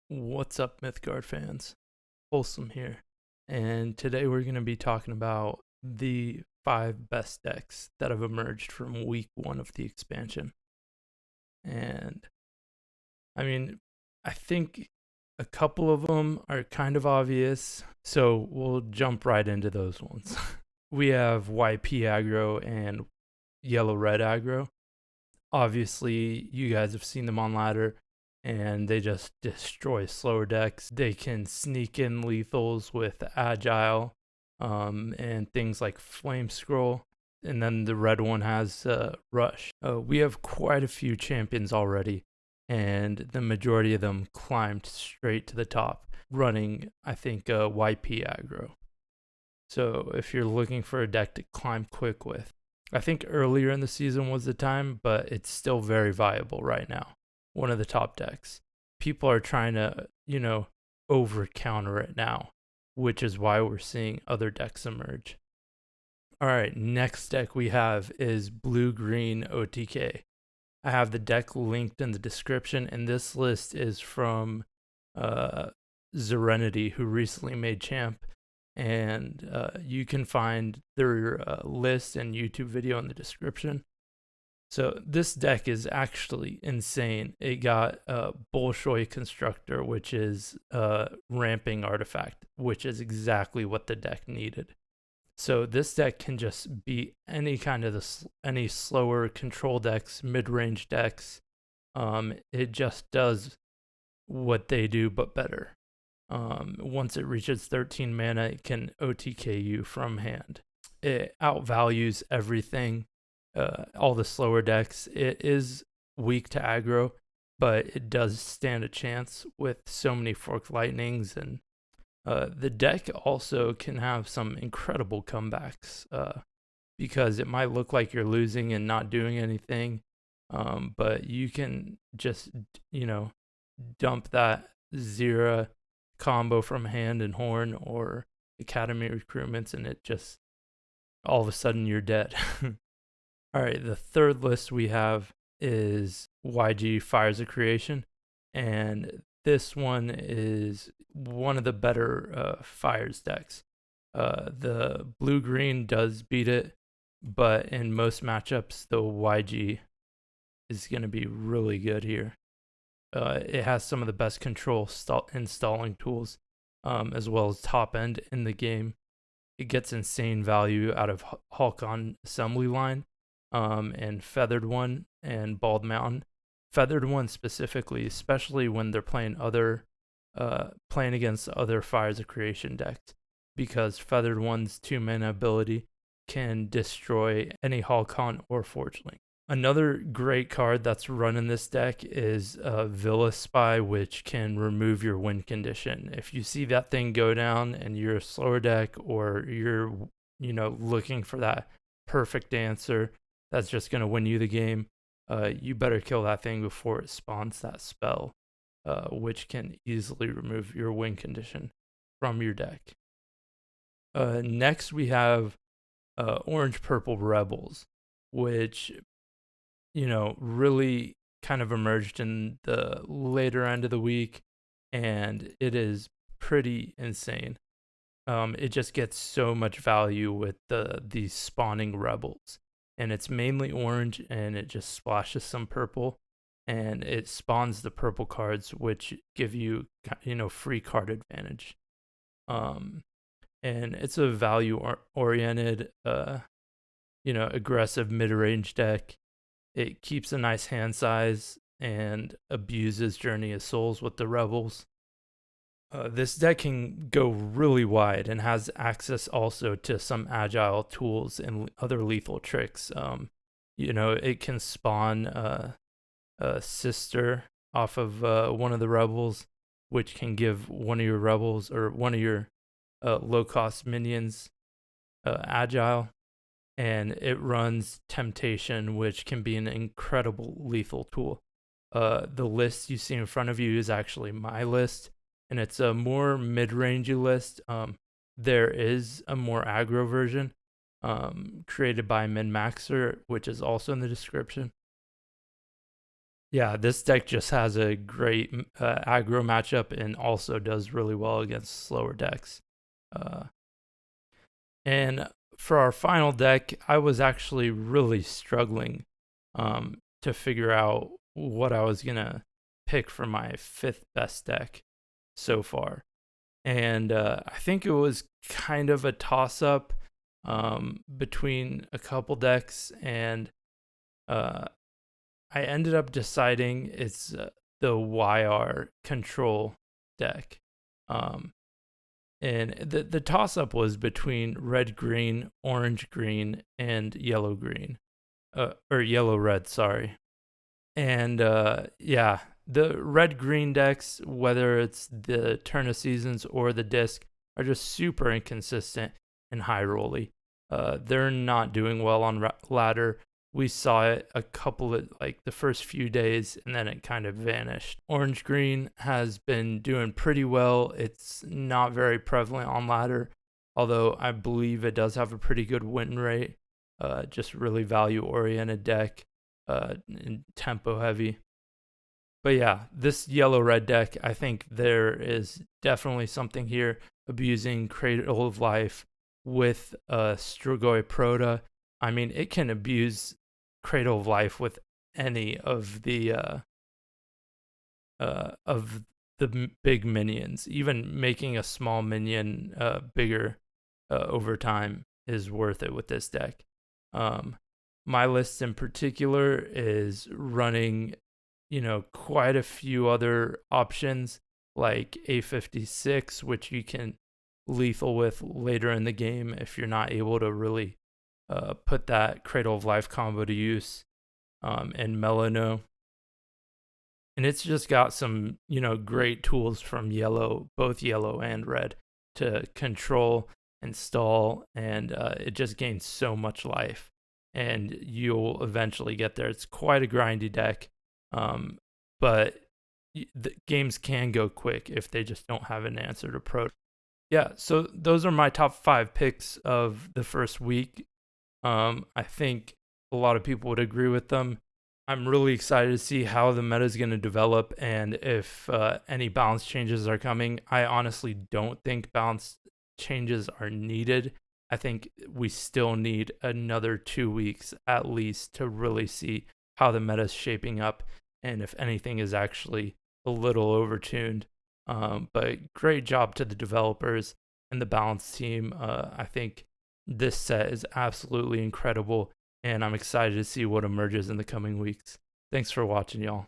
What's up, Mythgard fans? Wholesome here. And today we're going to be talking about the 5 best decks that have emerged from week 1 of the expansion. And I think a couple of them are kind of obvious, so we'll jump right into those ones. We have YP aggro and yellow red aggro. Obviously, you guys have seen them on ladder, and they just destroy slower decks. They can sneak in lethals with agile, and things like flame scroll. And then the red one has rush. We have quite a few champions already, and the majority of them climbed straight to the top, running, I think, YP aggro. So if you're looking for a deck to climb quick with, I think earlier in the season was the time, but it's still very viable right now. One of the top decks. People are trying to, over counter it now, which is why we're seeing other decks emerge. All right, next deck we have is Blue Green OTK. I have the deck linked in the description, and this list is from Serenity, who recently made champ. And you can find their list and YouTube video in the description. So this deck is actually insane. It got Bolshoi Constructor, which is a ramping artifact, which is exactly what the deck needed. So this deck can just beat any kind of any slower control decks, mid-range decks. It just does what they do, but better. Once it reaches 13 mana, it can OTK you from hand. It outvalues everything, all the slower decks. It is weak to aggro, but it does stand a chance with so many Forked Lightnings, and the deck also can have some incredible comebacks, because it might look like you're losing and not doing anything, but you can just, dump that Zera combo from hand and horn or academy recruitments, and it just all of a sudden you're dead. All right, the third list we have is YG Fires of Creation, and this one is one of the better fires decks. The blue green does beat it, but in most matchups the YG is going to be really good here. It has some of the best control installing tools, as well as top end in the game. It gets insane value out of Hulk-on Assembly Line, and Feathered One and Bald Mountain. Feathered One specifically, especially when they're playing against other Fires of Creation decks, because Feathered One's 2-mana ability can destroy any Hulk-on or Forge Link. Another great card that's run in this deck is Villa Spy, which can remove your win condition. If you see that thing go down and you're a slower deck, or you're, looking for that perfect answer that's just going to win you the game, you better kill that thing before it spawns that spell, which can easily remove your win condition from your deck. Next, we have Orange Purple Rebels, which really kind of emerged in the later end of the week, and it is pretty insane. It just gets so much value with these spawning rebels, and it's mainly orange, and it just splashes some purple, and it spawns the purple cards, which give you free card advantage. And it's a value oriented, aggressive mid-range deck. It keeps a nice hand size and abuses Journey of Souls with the Rebels. This deck can go really wide and has access also to some agile tools and other lethal tricks. It can spawn a sister off of one of the Rebels, which can give one of your Rebels or one of your low-cost minions agile. And it runs Temptation, which can be an incredible lethal tool. The list you see in front of you is actually my list, and it's a more mid-rangey list. There is a more aggro version created by MinMaxer, which is also in the description. Yeah, this deck just has a great aggro matchup and also does really well against slower decks. And for our final deck, I was actually really struggling to figure out what I was going to pick for my fifth best deck so far. And I think it was kind of a toss up between a couple decks, and I ended up deciding it's the YR control deck. And the toss up was between red green, orange green, and yellow green, or yellow red, sorry. And yeah, the red green decks, whether it's the Turn of Seasons or the disc, are just super inconsistent and high rolly. They're not doing well on ladder. We saw it a couple of like the first few days, and then it kind of vanished. Orange green has been doing pretty well. It's not very prevalent on ladder, although I believe it does have a pretty good win rate. Just really value oriented deck, and tempo heavy. But yeah, this yellow red deck, I think there is definitely something here abusing Cradle of Life with Strigoi Proto. I mean, it can abuse Cradle of Life with any of the big minions. Even making a small minion bigger over time is worth it with this deck. My list in particular is running, quite a few other options like A56, which you can lethal with later in the game if you're not able to really put that Cradle of Life combo to use, and Melano. And it's just got some, great tools from both yellow and red, to control and stall, and it just gains so much life. And you'll eventually get there. It's quite a grindy deck, but the games can go quick if they just don't have an answer to Pro. Yeah, so those are my top 5 picks of the first week. I think a lot of people would agree with them. I'm really excited to see how the meta is going to develop and if any balance changes are coming. I honestly don't think balance changes are needed. I think we still need another 2 weeks at least to really see how the meta is shaping up and if anything is actually a little overtuned. But great job to the developers and the balance team. I think this set is absolutely incredible, and I'm excited to see what emerges in the coming weeks. Thanks for watching, y'all.